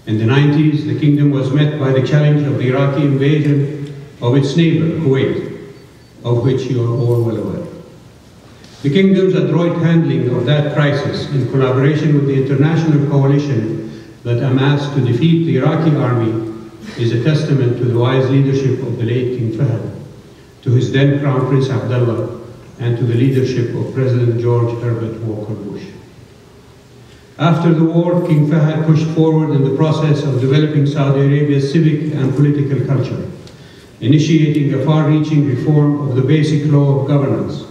In the 90s, the kingdom was met by the challenge of the Iraqi invasion of its neighbor, Kuwait, of which you are all well aware. The kingdom's adroit handling of that crisis, in collaboration with the international coalition that amassed to defeat the Iraqi army, is a testament to the wise leadership of the late King Fahd, to his then Crown Prince Abdullah, and to the leadership of President George Herbert Walker Bush. After the war, King Fahd pushed forward in the process of developing Saudi Arabia's civic and political culture, initiating a far-reaching reform of the basic law of governance,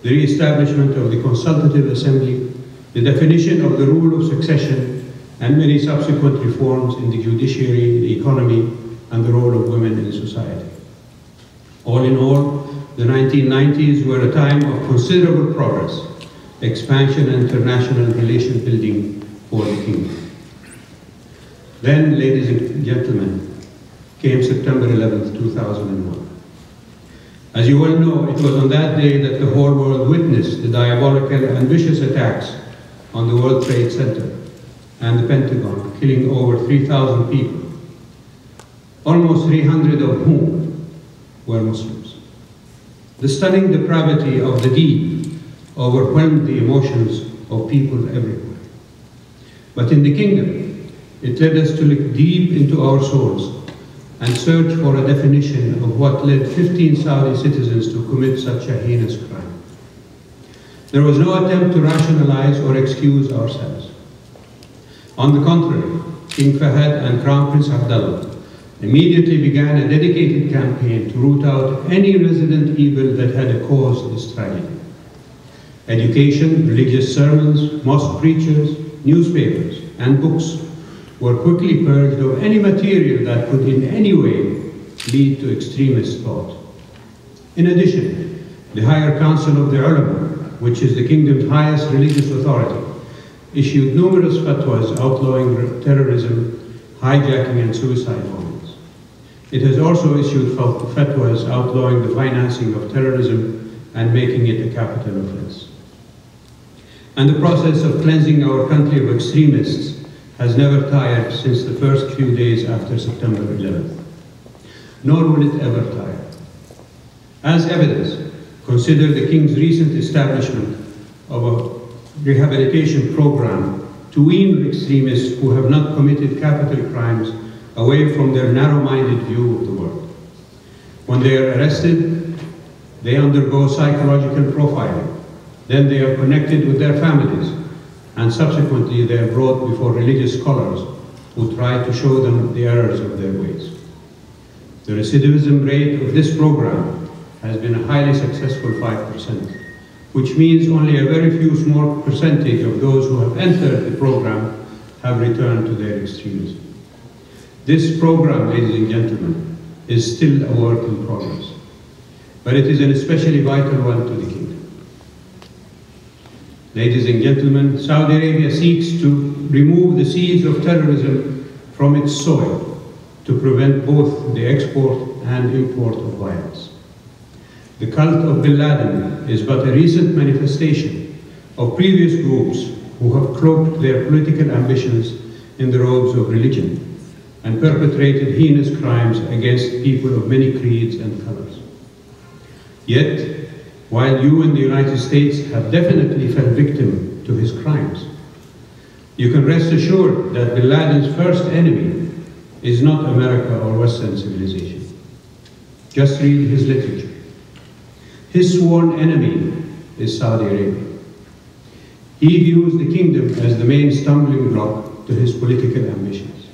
the re-establishment of the Consultative Assembly, the definition of the rule of succession, and many subsequent reforms in the judiciary, the economy, and the role of women in society. All in all, the 1990s were a time of considerable progress, expansion, and international relation building for the kingdom. Then, ladies and gentlemen, came September 11th, 2001. As you well know, it was on that day that the whole world witnessed the diabolical and vicious attacks on the World Trade Center and the Pentagon, killing over 3,000 people, almost 300 of whom were Muslims. The stunning depravity of the deed overwhelmed the emotions of people everywhere. But in the kingdom, it led us to look deep into our souls and search for a definition of what led 15 Saudi citizens to commit such a heinous crime. There was no attempt to rationalize or excuse ourselves. On the contrary, King Fahd and Crown Prince Abdullah immediately began a dedicated campaign to root out any resident evil that had caused this tragedy. Education, religious sermons, mosque preachers, newspapers, and books were quickly purged of any material that could in any way lead to extremist thought. In addition, the Higher Council of the Ulama, which is the kingdom's highest religious authority, issued numerous fatwas outlawing terrorism, hijacking, and suicide bombings. It has also issued fatwas outlawing the financing of terrorism and making it a capital offense. And the process of cleansing our country of extremists has never tired since the first few days after September 11th. Nor will it ever tire. As evidence, consider the King's recent establishment of a rehabilitation program to wean extremists who have not committed capital crimes away from their narrow-minded view of the world. When they are arrested, they undergo psychological profiling. Then they are connected with their families, and subsequently they are brought before religious scholars who try to show them the errors of their ways. The recidivism rate of this program has been a highly successful 5%, which means only a very few small percentage of those who have entered the program have returned to their extremism. This program, ladies and gentlemen, is still a work in progress, but it is an especially vital one to the kingdom. Ladies and gentlemen, Saudi Arabia seeks to remove the seeds of terrorism from its soil to prevent both the export and import of violence. The cult of Bin Laden is but a recent manifestation of previous groups who have cloaked their political ambitions in the robes of religion and perpetrated heinous crimes against people of many creeds and colors. Yet, while you in the United States have definitely fell victim to his crimes, you can rest assured that Bin Laden's first enemy is not America or Western civilization. Just read his literature. His sworn enemy is Saudi Arabia. He views the kingdom as the main stumbling block to his political ambitions.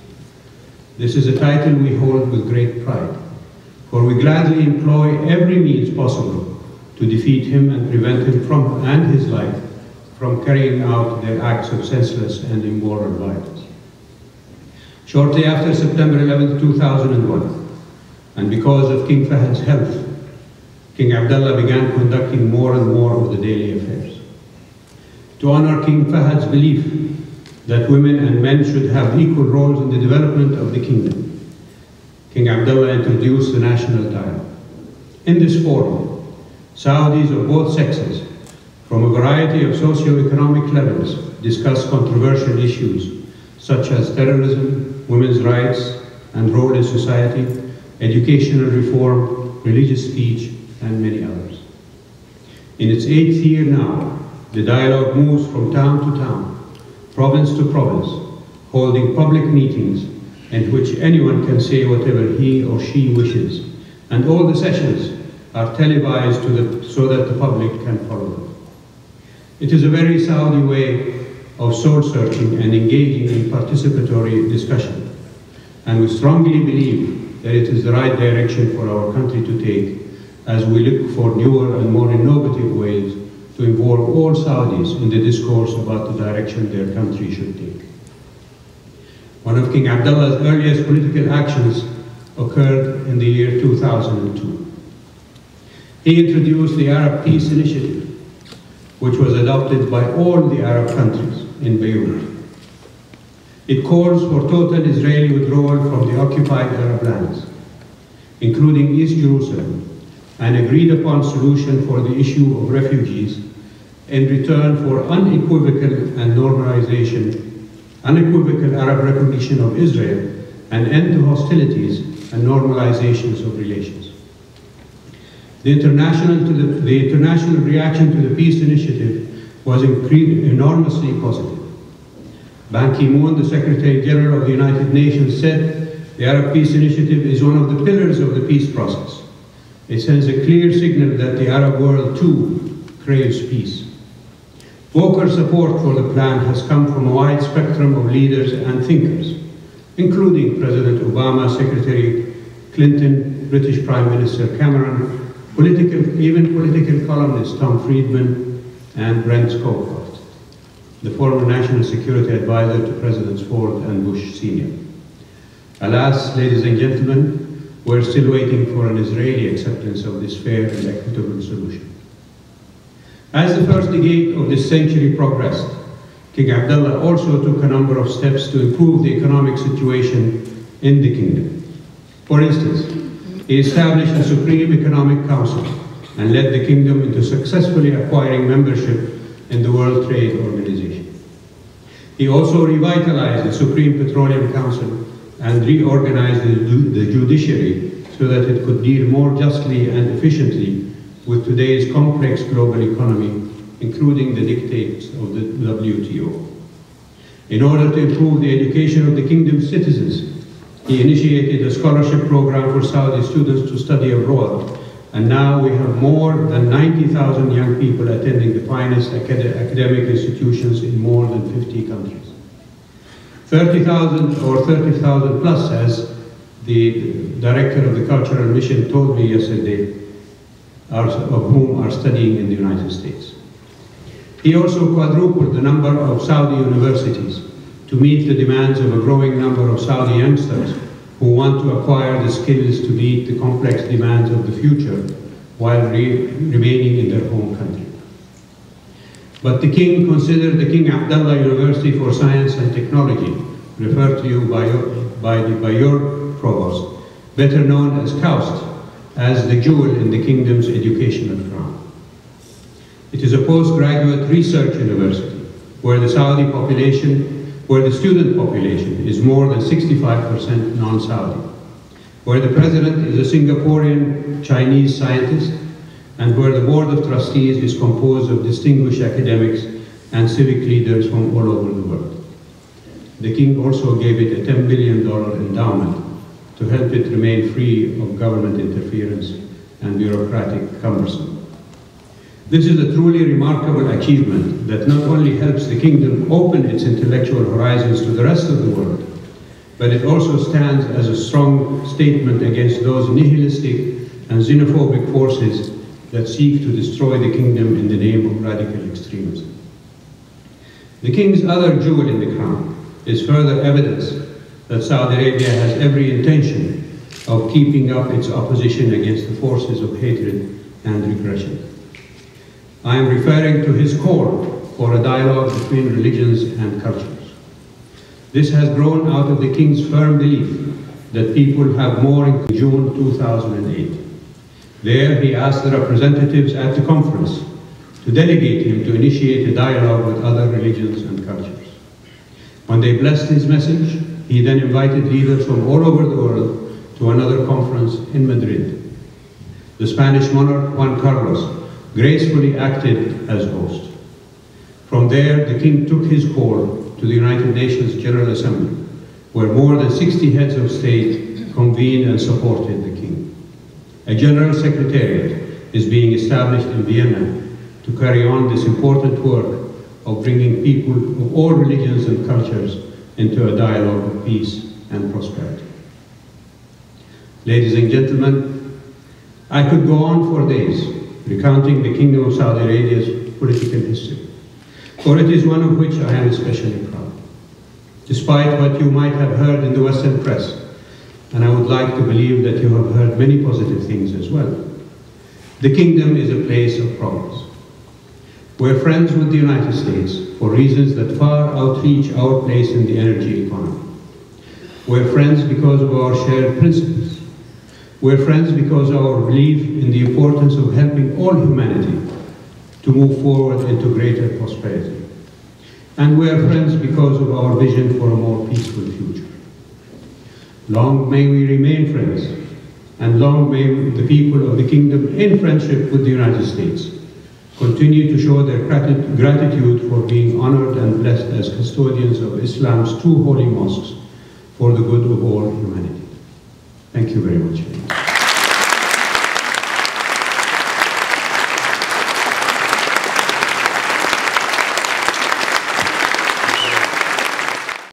This is a title we hold with great pride, for we gladly employ every means possible to defeat him and prevent him from, and his life, from carrying out their acts of senseless and immoral violence. Shortly after September 11, 2001, and because of King Fahd's health, King Abdullah began conducting more and more of the daily affairs. To honor King Fahd's belief that women and men should have equal roles in the development of the kingdom, King Abdullah introduced the National Dialogue. In this forum, Saudis of both sexes, from a variety of socio-economic levels, discuss controversial issues such as terrorism, women's rights and role in society, educational reform, religious speech, and many others. In its 8th year now, the dialogue moves from town to town, province to province, holding public meetings in which anyone can say whatever he or she wishes, and all the sessions are televised so that the public can follow them. It is a very Saudi way of soul-searching and engaging in participatory discussion, and we strongly believe that it is the right direction for our country to take as we look for newer and more innovative ways to involve all Saudis in the discourse about the direction their country should take. One of King Abdullah's earliest political actions occurred in the year 2002. He introduced the Arab Peace Initiative, which was adopted by all the Arab countries in Beirut. It calls for total Israeli withdrawal from the occupied Arab lands, including East Jerusalem, an agreed-upon solution for the issue of refugees in return for unequivocal Arab recognition of Israel, and end to hostilities and normalizations of relations. The international reaction to the peace initiative was enormously positive. Ban Ki-moon, the Secretary General of the United Nations, said the Arab Peace Initiative is one of the pillars of the peace process. It sends a clear signal that the Arab world too craves peace. Vocal support for the plan has come from a wide spectrum of leaders and thinkers, including President Obama, Secretary Clinton, British Prime Minister Cameron, even political columnist Tom Friedman, and Brent Scowcroft, the former National Security Advisor to Presidents Ford and Bush Sr. Alas, ladies and gentlemen, we're still waiting for an Israeli acceptance of this fair and equitable solution. As the first decade of this century progressed, King Abdullah also took a number of steps to improve the economic situation in the kingdom. For instance, he established a Supreme Economic Council and led the kingdom into successfully acquiring membership in the World Trade Organization. He also revitalized the Supreme Petroleum Council and reorganized the judiciary so that it could deal more justly and efficiently with today's complex global economy, including the dictates of the WTO. In order to improve the education of the kingdom's citizens, he initiated a scholarship program for Saudi students to study abroad, and now we have more than 90,000 young people attending the finest academic institutions in more than 50 countries. 30,000 or 30,000 plus, as the director of the cultural mission told me yesterday, of whom are studying in the United States. He also quadrupled the number of Saudi universities to meet the demands of a growing number of Saudi youngsters who want to acquire the skills to meet the complex demands of the future while remaining in their home country. But the king considered the King Abdullah University for Science and Technology, referred to you by your provost, better known as KAUST, as the jewel in the kingdom's educational crown. It is a postgraduate research university where the student population is more than 65% non-Saudi, where the president is a Singaporean Chinese scientist, and where the board of trustees is composed of distinguished academics and civic leaders from all over the world. The king also gave it a $10 billion endowment to help it remain free of government interference and bureaucratic cumbersome. This is a truly remarkable achievement that not only helps the kingdom open its intellectual horizons to the rest of the world, but it also stands as a strong statement against those nihilistic and xenophobic forces that seek to destroy the kingdom in the name of radical extremism. The king's other jewel in the crown is further evidence that Saudi Arabia has every intention of keeping up its opposition against the forces of hatred and regression. I am referring to his call for a dialogue between religions and cultures. This has grown out of the king's firm belief that people have more in June 2008. There he asked the representatives at the conference to delegate him to initiate a dialogue with other religions and cultures. When they blessed his message, he then invited leaders from all over the world to another conference in Madrid. The Spanish monarch, Juan Carlos, gracefully acted as host. From there, the king took his call to the United Nations General Assembly, where more than 60 heads of state convened and supported the king. A general secretariat is being established in Vienna to carry on this important work of bringing people of all religions and cultures into a dialogue of peace and prosperity. Ladies and gentlemen, I could go on for days recounting the Kingdom of Saudi Arabia's political history, for it is one of which I am especially proud. Despite what you might have heard in the Western press, and I would like to believe that you have heard many positive things as well, the Kingdom is a place of progress. We're friends with the United States for reasons that far outreach our place in the energy economy. We're friends because of our shared principles. We're friends because of our belief in the importance of helping all humanity to move forward into greater prosperity. And we are friends because of our vision for a more peaceful future. Long may we remain friends, and long may the people of the Kingdom, in friendship with the United States, continue to show their gratitude for being honored and blessed as custodians of Islam's two holy mosques for the good of all humanity. Thank you very much.